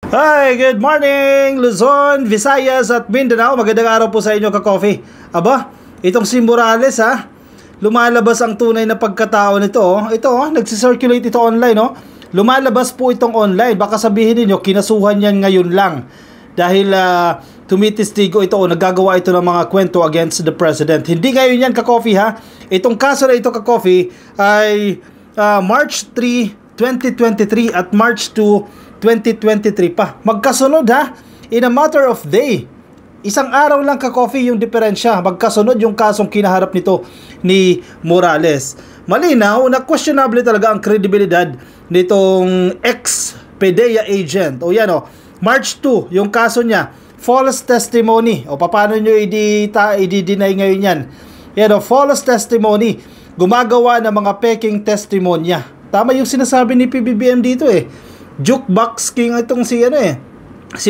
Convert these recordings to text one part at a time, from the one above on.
Hi, good morning Luzon, Visayas at Mindanao. Magandang araw po sa inyo ka-coffee. Aba, itong si Morales lumalabas ang tunay na pagkatao nito. Ito, nagsisirculate ito online, Lumalabas po itong online. Baka sabihin niyo kinasuhan yan ngayon lang. Dahil tumitistigo ito naggagawa ito ng mga kwento against the president. Hindi ngayon yan ka-coffee Itong kaso na ito ka-coffee ay March 3, 2023 at March 2, 2023 pa. Magkasunod in a matter of day. Isang araw lang ka-coffee yung diferensya. Magkasunod yung kasong kinaharap nito ni Morales. Malinaw na questionable talaga ang kredibilidad nitong ex-PDEA agent. March 2, yung kaso niya, false testimony. Paano nyo i-deny ngayon yan? False testimony. Gumagawa ng mga peking testimonya. Tama yung sinasabi ni PBBM dito Jukebox king itong si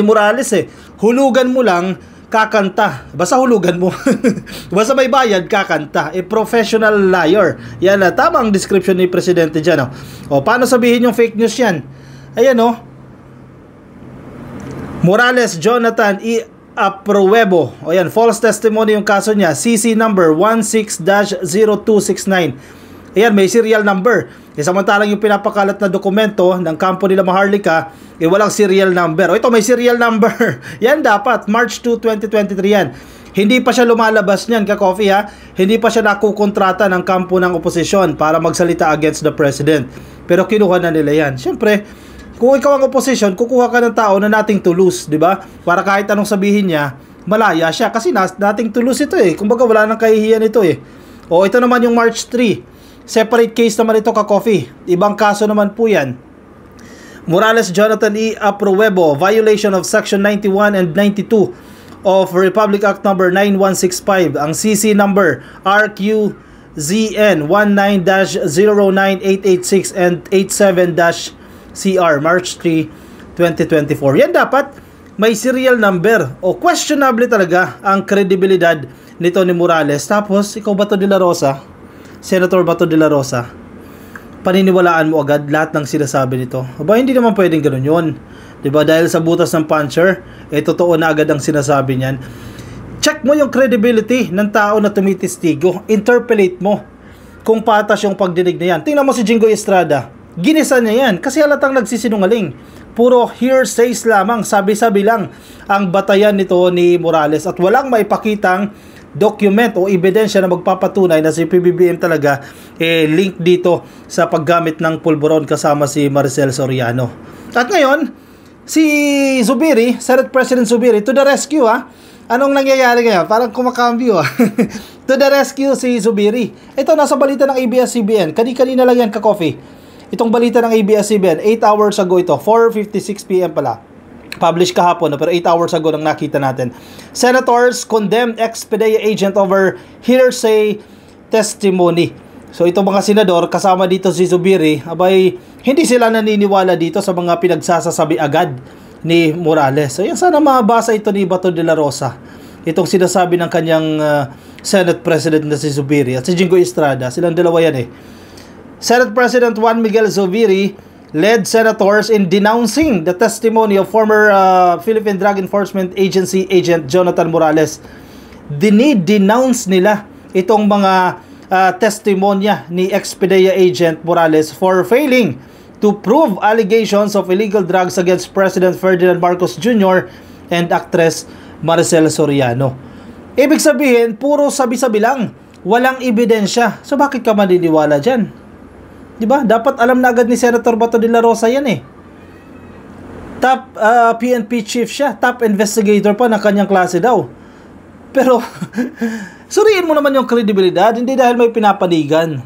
Morales Hulugan mo lang, kakanta. Basta hulugan mo. Basta may bayad, kakanta. Professional liar. Yan tama ang description ni Presidente dyan. Paano sabihin yung fake news yan? Ayan Morales Jonathan E. Apruebo. False testimony yung kaso niya. CC number 16-0269. Ayan, may serial number. Samantalang yung pinapakalat na dokumento ng kampo nila Maharlika, walang serial number. Ito may serial number. Yan dapat, March 2, 2023 yan. Hindi pa siya lumalabas niyan, ka-coffee Hindi pa siya nakukontrata ng kampo ng oposisyon para magsalita against the president. Pero kinuha na nila yan. Siyempre, kung ikaw ang oposisyon, kukuha ka ng tao na nating to lose, di ba? Para kahit anong sabihin niya, malaya siya. Kasi nating to lose ito Kumbaga wala nang kahihiyan ito ito naman yung March 3. Separate case naman ito ka-coffee. Ibang kaso naman po yan. Morales Jonathan E. Apruebo, violation of Section 91 and 92 of Republic Act number 9165. Ang CC number RQZN 19-09886 and 87-CR March 3, 2024. Yan dapat may serial number. Questionable talaga ang kredibilidad nito ni Morales. Tapos, ikaw Bato de la Rosa, Senator Bato de la Rosa, paniniwalaan mo agad lahat ng sinasabi nito. Hindi naman pwedeng ganoon yun. Diba? Dahil sa butas ng puncher, totoo na agad ang sinasabi niyan. Check mo yung credibility ng tao na tumitistigo. Interpolate mo kung patas yung pagdinig na yan. Tingnan mo si Jinggoy Estrada. Ginisa niya yan kasi halatang nagsisinungaling. Puro hearsays lamang, sabi-sabi lang ang batayan nito ni Morales at walang maipakitang document o ebidensya na magpapatunay na si PBBM talaga link dito sa paggamit ng pulburon kasama si Maricel Soriano. At ngayon, si Zubiri, Senate President Zubiri, to the rescue Anong nangyayari ngayon? Parang kumakambyo To the rescue si Zubiri. Ito nasa balita ng ABS-CBN. Kanina lang yan ka-coffee. Itong balita ng ABS-CBN, 8 hours ago ito, 4:56 PM pala. Publish kahapon, pero 8 hours ago nang nakita natin. Senators condemned ex-PDEA agent over hearsay testimony. So itong mga senador, kasama dito si Zubiri, hindi sila naniniwala dito sa mga pinagsasasabi agad ni Morales. So yan, sana mabasa ito ni Bato de la Rosa. Itong sinasabi ng kanyang Senate President na si Zubiri at si Jinggoy Estrada. Silang dalawa yan Senate President Juan Miguel Zubiri led senators in denouncing the testimony of former Philippine Drug Enforcement Agency agent Jonathan Morales. Denounce nila itong mga testimonya ni ex-PDEA agent Morales for failing to prove allegations of illegal drugs against President Ferdinand Marcos Jr. and actress Maricel Soriano. Ibig sabihin, puro sabi-sabi lang, walang ebidensya. So bakit ka maniniwala dyan? Diba? Dapat alam na agad ni Senator Bato de la Rosa yan Top PNP chief siya. Top investigator pa ng kanyang klase daw. Pero, suriin mo naman yung kredibilidad. Hindi dahil may pinapanigan.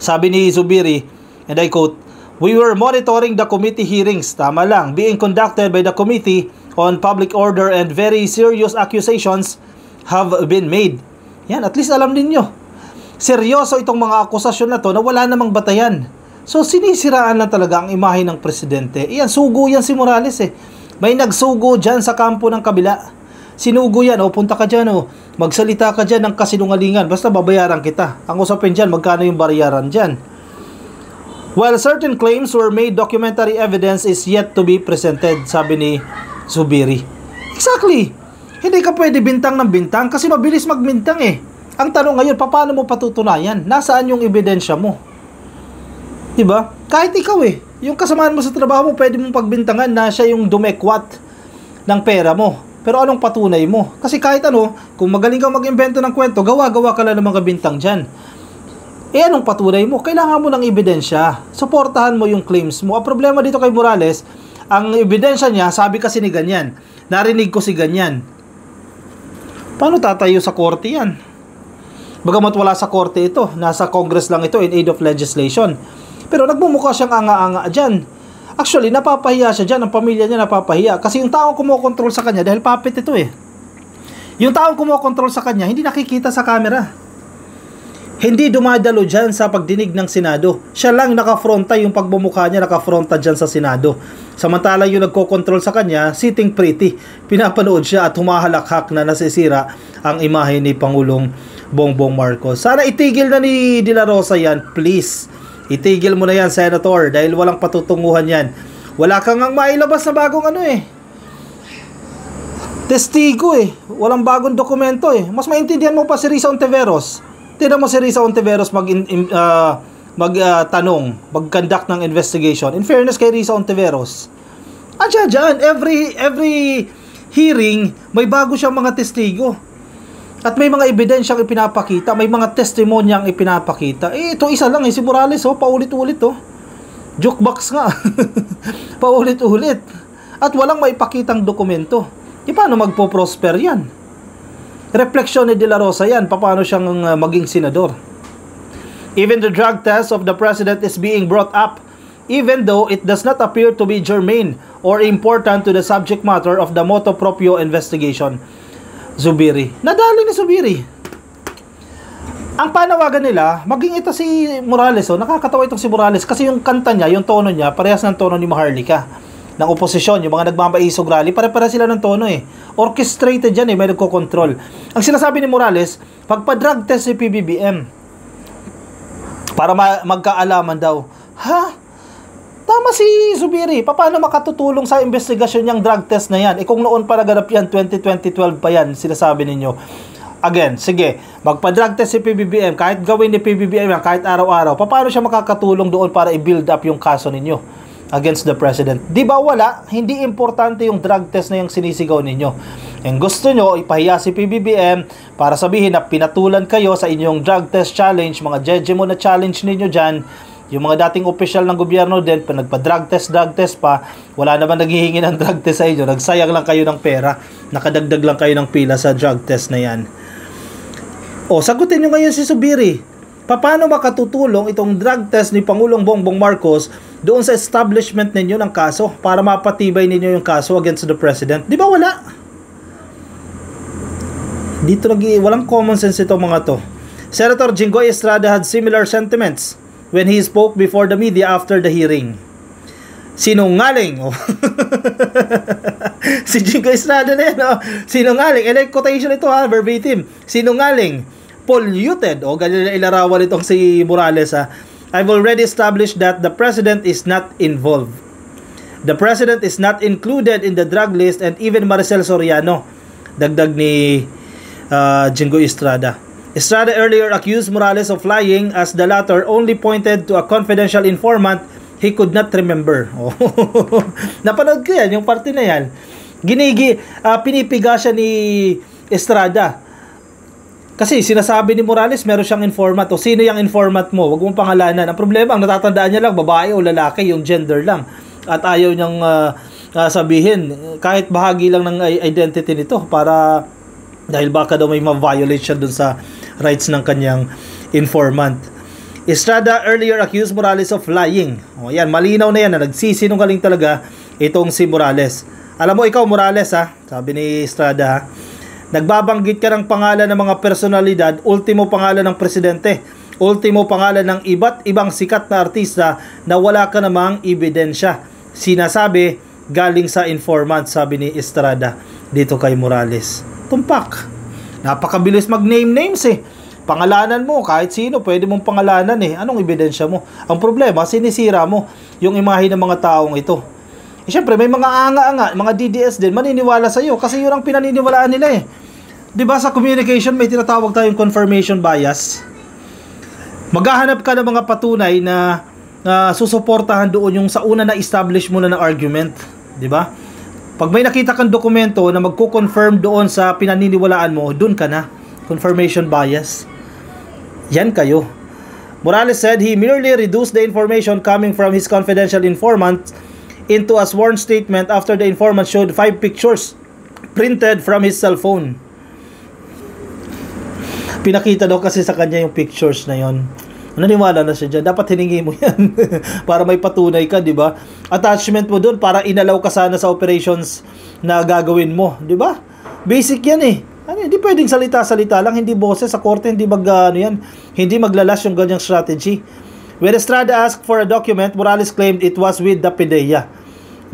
Sabi ni Zubiri, and I quote, "We were monitoring the committee hearings." Tama lang. Being conducted by the Committee on Public Order and very serious accusations have been made. Yan, at least alam ninyo. Seryoso itong mga akusasyon na to na wala namang batayan. So sinisiraan lang talaga ang imahe ng presidente. Iyan, sugo yan si Morales May nagsugo dyan sa kampo ng kabila. Sinugo yan, punta ka dyan magsalita ka dyan ng kasinungalingan. Basta babayaran kita. Ang usapin dyan, magkano yung bayaran dyan. While certain claims were made, documentary evidence is yet to be presented, sabi ni Zubiri. Exactly. Hindi ka pwede bintang ng bintang kasi mabilis magbintang eh. Ang tanong ngayon, paano mo patutunayan? Nasaan yung ebidensya mo? Diba? Kahit ikaw eh, yung kasamaan mo sa trabaho mo, pwede mong pagbintangan na siya yung dumekwat ng pera mo. Pero anong patunay mo? Kasi kahit ano, kung magaling kang mag-invento ng kwento, gawa-gawa ka lang ng mga bintang dyan. Eh anong patunay mo? Kailangan mo ng ebidensya. Suportahan mo yung claims mo. Ang problema dito kay Morales, ang ebidensya niya, sabi kasi ni ganyan. Narinig ko si ganyan. Paano tatayo sa korte yan? Bagamat wala sa korte ito, nasa Congress lang ito in aid of legislation. Pero nagmumukha siyang anga-anga dyan. Actually, napapahiya siya dyan. Ang pamilya niya napapahiya. Kasi yung taong kumokontrol sa kanya, dahil puppet ito eh. Yung taong kumokontrol sa kanya, hindi nakikita sa camera. Hindi dumadalo dyan sa pagdinig ng Senado. Siya lang nakafronta, yung pagbumukha niya nakafronta dyan sa Senado. Samantala yung nagkokontrol sa kanya, sitting pretty. Pinapanood siya at humahalakhak na nasisira ang imahe ni Pangulong Bongbong Marcos. Sana itigil na ni De La Rosa yan, please. Itigil mo na yan, Senator, dahil walang patutunguhan yan. Wala kang ang mailabas na bagong ano eh. Testigo eh. Walang bagong dokumento eh. Mas maintindihan mo pa si Risa Ontiveros. Tignan mo si Risa Ontiveros mag-conduct ng investigation. In fairness kay Risa Ontiveros, dyan, every hearing, may bago siyang mga testigo. At may mga ebidensyang ipinapakita, may mga testimonyang ipinapakita. Eh, ito isa lang eh, si Morales, oh, paulit-ulit, oh. Jukebox nga. Paulit-ulit. At walang maipakitang dokumento. E paano magpo-prosper yan? Refleksyon ni De La Rosa yan, paano siyang maging senador. Even the drug test of the president is being brought up, even though it does not appear to be germane or important to the subject matter of the motu proprio investigation. Zubiri. Nadali ni Zubiri. Ang panawagan nila, maging ito si Morales, oh, nakakatawa itong si Morales kasi yung kanta niya, yung tono niya, parehas ng tono ni Maharlika ng oposisyon, yung mga nagmamaisog rally, pare-pare sila ng tono eh. Orchestrated yan eh, may nagko-control. Ang sinasabi ni Morales, pagpa-drug test si PBBM para magkaalaman daw. Ha? Tama si Zubiri. Paano makatutulong sa investigasyon niyang drug test na yan? Kung noon pa naganap yan, 2012 pa yan, sinasabi ninyo. Again, sige, magpa-drug test si PBBM, kahit gawin ni PBBM yan, kahit araw-araw, paano siya makakatulong doon para i-build up yung kaso ninyo against the president? Di ba wala? Hindi importante yung drug test na yung sinisigaw ninyo. Ang gusto nyo, ipahiya si PBBM para sabihin na pinatulan kayo sa inyong drug test challenge, mga jeje mo na challenge ninyo dyan. Yung mga dating opisyal ng gobyerno din, nagpa-drug test pa, wala naman naghihingi ng drug test sa inyo, nagsayang lang kayo ng pera, nakadagdag lang kayo ng pila sa drug test na yan. O, sagutin nyo ngayon si Zubiri. Paano makatutulong itong drug test ni Pangulong Bongbong Marcos doon sa establishment ninyo ng kaso para mapatibay ninyo yung kaso against the president? Di ba wala? Dito walang common sense itong mga to. Senator Jinggoy Estrada had similar sentiments when he spoke before the media after the hearing. Sinungaling. Oh. Si Jinggoy Estrada na yan. Oh. Sinungaling. Like quotation ito ha, verbatim. Sinungaling. Polluted. O, ganyan na ilarawan itong si Morales ha. I've already established that the president is not involved. The president is not included in the drug list and even Maricel Soriano. Dagdag ni Jinggoy Estrada. Estrada earlier accused Morales of lying as the latter only pointed to a confidential informant he could not remember. Oh. Napanood ko yan, yung parte na yan. Pinipiga siya ni Estrada. Kasi sinasabi ni Morales, meron siyang informant. O sino yung informant mo? Huwag mong pangalanan. Ang problema, ang natatandaan niya lang, babae o lalaki, yung gender lang. At ayaw niyang sabihin, kahit bahagi lang ng identity nito, para dahil baka daw may ma-violate siya dun sa rights ng kanyang informant. Estrada earlier accused Morales of lying. O yan, malinaw na yan na nagsisinungaling talaga itong si Morales. Alam mo ikaw Morales ha, sabi ni Estrada ha, nagbabanggit ka ng pangalan ng mga personalidad, ultimo pangalan ng presidente, ultimo pangalan ng iba't ibang sikat na artista na wala ka namang ebidensya. Sinasabi galing sa informant, sabi ni Estrada dito kay Morales. Tumpak. Napakabilis mag-name names eh. Pangalanan mo, kahit sino, pwede mong pangalanan eh. Anong ebidensya mo? Ang problema, sinisira mo yung imahe ng mga taong ito. Eh, syempre, may mga anga-anga, mga DDS din, maniniwala sa iyo kasi yun ang pinaniniwalaan nila eh. Diba sa communication, may tinatawag tayong confirmation bias. Maghahanap ka ng mga patunay na susuportahan doon yung sa una na establish mo na ng argument. Diba? Pag may nakita kang dokumento na magko-confirm doon sa pinaniniwalaan mo, doon ka na. Confirmation bias. Yan kayo. Morales said he merely reduced the information coming from his confidential informant into a sworn statement after the informant showed 5 pictures printed from his cell phone. Pinakita daw kasi sa kanya yung pictures na yon. Naniwala na siya dyan. Dapat hiningi mo yan para may patunay ka, di ba? Attachment mo doon para inalaw ka sana sa operations na gagawin mo, di ba? Basic yan eh. Hindi pwedeng salita-salita lang, hindi boses sa korte, hindi hindi maglalas yung ganyang strategy. When Estrada asked for a document, Morales claimed it was with the PDEA.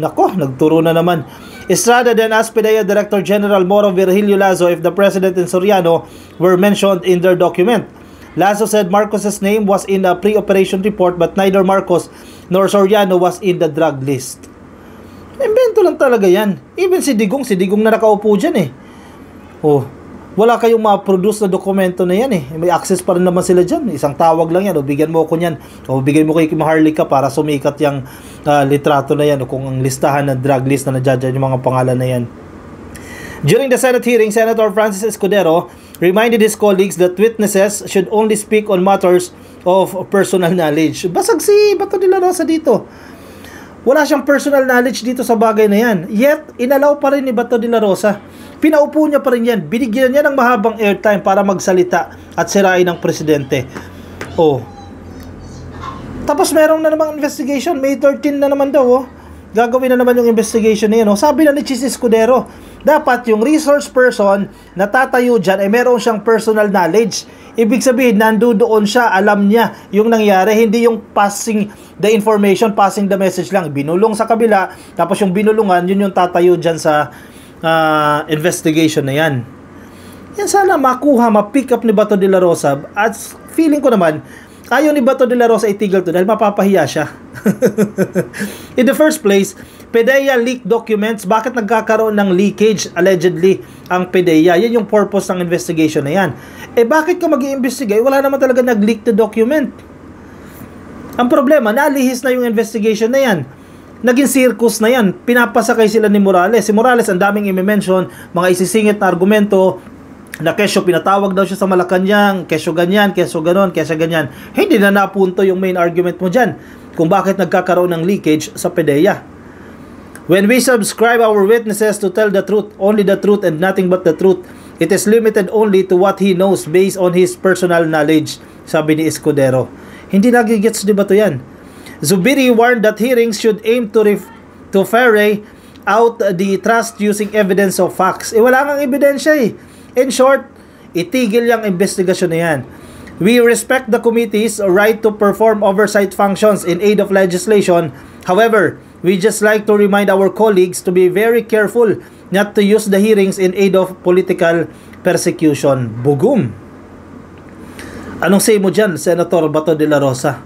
Nako, nagturo na naman. Estrada then asked PDEA Director General Moro Virgilio Lazo if the President and Soriano were mentioned in their document. Lazo said Marcos's name was in a pre-operation report but neither Marcos nor Soriano was in the drug list. Invento lang talaga yan. Even si Digong na nakaupo dyan eh. Oh, wala kayong ma-produce na dokumento na yan eh. May access pa rin naman sila dyan. Isang tawag lang yan. O bigyan mo ako niyan. O bigyan mo kay Maharlika para sumikat yung litrato na yan. O kung ang listahan ng drug list na nadjadyan yung mga pangalan na yan. During the Senate hearing, Senator Francis Escudero reminded his colleagues that witnesses should only speak on matters of personal knowledge. Basag si Bato de la Rosa dito. Wala siyang personal knowledge dito sa bagay na yan. Yet, inalaw pa rin ni Bato de la Rosa. Pinaupo niya pa rin yan. Binigyan niya ng mahabang airtime para magsalita at sirain ng presidente. Oh. Tapos merong na namang investigation. May 13 na naman daw. Oh. Gagawin na naman yung investigation na yan. Oh. Sabi na ni Chis Escudero, dapat yung resource person na tatayo dyan ay meron siyang personal knowledge. Ibig sabihin, nandoon siya, alam niya yung nangyari. Hindi yung passing the information, passing the message lang. Binulong sa kabila, tapos yung binulungan, yun yung tatayo dyan sa investigation na yan. Yan sana makuha, ma-pick up ni Bato de la Rosa. At feeling ko naman, ayaw ni Bato de la Rosa itigil to dahil mapapahiya siya. In the first place, PDEA leaked documents. Bakit nagkakaroon ng leakage, allegedly, ang PDEA? Yan yung purpose ng investigation na yan. Eh bakit ka mag-i-investigate? Wala naman talaga nag-leak the document. Ang problema, nalihis na yung investigation na yan. Naging circus na yan. Pinapasakay sila ni Morales. Si Morales, ang daming i-mention, mga isisingit na argumento, na kesyo pinatawag daw siya sa Malacanang, kesyo ganyan, kesyo ganon, kesyo ganyan. Hindi na napunto yung main argument mo dyan kung bakit nagkakaroon ng leakage sa PDEA. When we subscribe our witnesses to tell the truth, only the truth and nothing but the truth, it is limited only to what he knows based on his personal knowledge, sabi ni Escudero. Hindi nagigets di ba to yan? Zubiri warned that hearings should aim to ferret out the trust using evidence of facts. Eh wala kang ebidensya eh. In short, itigil yung investigasyon na yan. We respect the committee's right to perform oversight functions in aid of legislation. However, we just like to remind our colleagues to be very careful not to use the hearings in aid of political persecution. Bugum. Anong say mo dyan, Senator Bato de la Rosa?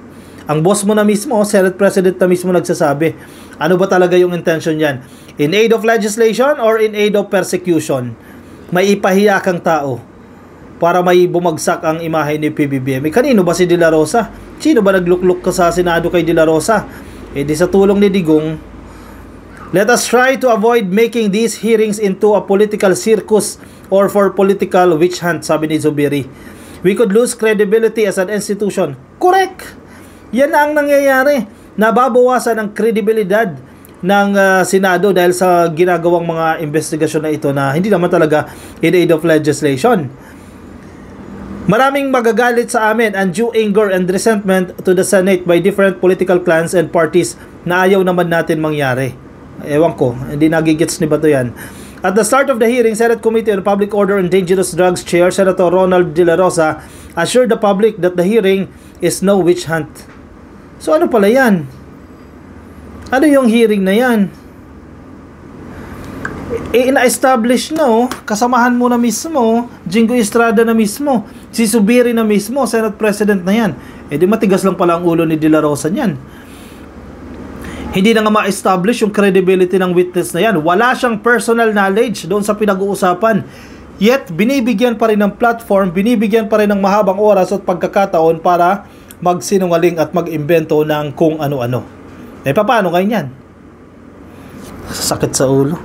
Ang boss mo na mismo, Senate President na mismo nagsasabi. Ano ba talaga yung intention yan? In aid of legislation or in aid of persecution? May ipahiya kang tao para may bumagsak ang imahe ni PBBM. Kanino ba si De La Rosa? Sino ba naglukluk ka sa Senado kay De La Rosa? Eh di sa tulong ni Digong. Let us try to avoid making these hearings into a political circus or for political witch hunt, sabi ni Zubiri. We could lose credibility as an institution. Correct! Yan na ang nangyayari. Nababawasan ang kredibilidad ng Senado dahil sa ginagawang mga investigasyon na ito na hindi naman talaga in aid of legislation. Maraming magagalit sa amin and due anger and resentment to the Senate by different political clans and parties na ayaw naman natin mangyari. Ewan ko, hindi nagigits ni Bato yan. At the start of the hearing, Senate Committee on Public Order and Dangerous Drugs Chair Senator Ronald De La Rosa assured the public that the hearing is no witch hunt. So ano pala yan? Ano yung hearing na yan? ina-establish na kasamahan mo na mismo, Jingo Estrada na mismo, si Zubiri na mismo, Senate President na yan. Di matigas lang pala ang ulo ni De La Rosa niyan. Hindi na nga ma-establish yung credibility ng witness na yan. Wala siyang personal knowledge doon sa pinag-uusapan. Yet, binibigyan pa rin ng platform, binibigyan pa rin ng mahabang oras at pagkakataon para magsinungaling at mag-imbento ng kung ano-ano. Paano kayo yan? Sakit sa ulo.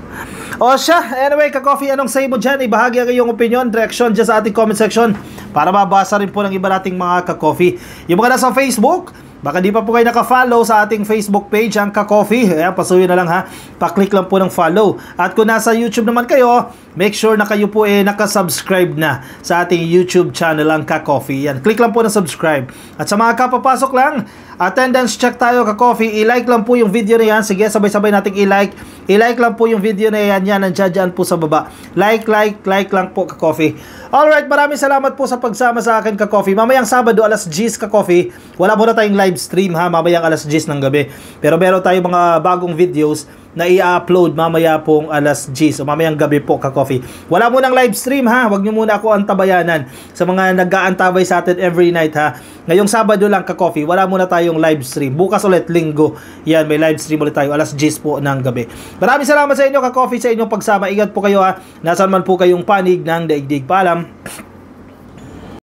O siya, anyway, ka-coffee, anong say mo dyan? Ibahagi ang iyong opinion, direction dyan sa ating comment section para mabasa rin po ng iba nating mga ka-coffee. Yung mga nasa Facebook, baka di pa po kayo naka-follow sa ating Facebook page, ang ka-coffee. Ayan, pasuyin na lang ha. Pa-click lang po ng follow. At kung nasa YouTube naman kayo, make sure na kayo po naka-subscribe na sa ating YouTube channel, ang ka-coffee. Yan, click lang po ng subscribe. At sa mga kapapasok lang, attendance check tayo, ka-coffee. I-like lang po yung video na yan. Sige, sabay-sabay nating i-like. I-like lang po yung video na yan. Yan, nandiyan po sa baba. Like lang po, ka-coffee. Alright, maraming salamat po sa pagsama sa akin, ka-coffee. Mamayang Sabado, alas 10, ka-coffee. Wala muna tayong live stream ha, mamayang alas 10 ng gabi. Pero meron tayong mga bagong videos na i-upload mamaya pong alas 10 o mamayang gabi po, ka-coffee. Wala munang live stream ha, wag nyo muna ako antabayanan sa mga nag-aantabay sa atin every night ha. Ngayong Sabado lang, ka-coffee, wala muna tayong live stream. Bukas ulit, Linggo, yan, may live stream ulit tayo alas 10 po ng gabi. Maraming salamat sa inyo, ka-coffee, sa inyong pagsama. Ingat po kayo ha, nasaan man po kayong panig ng daigdig. Paalam.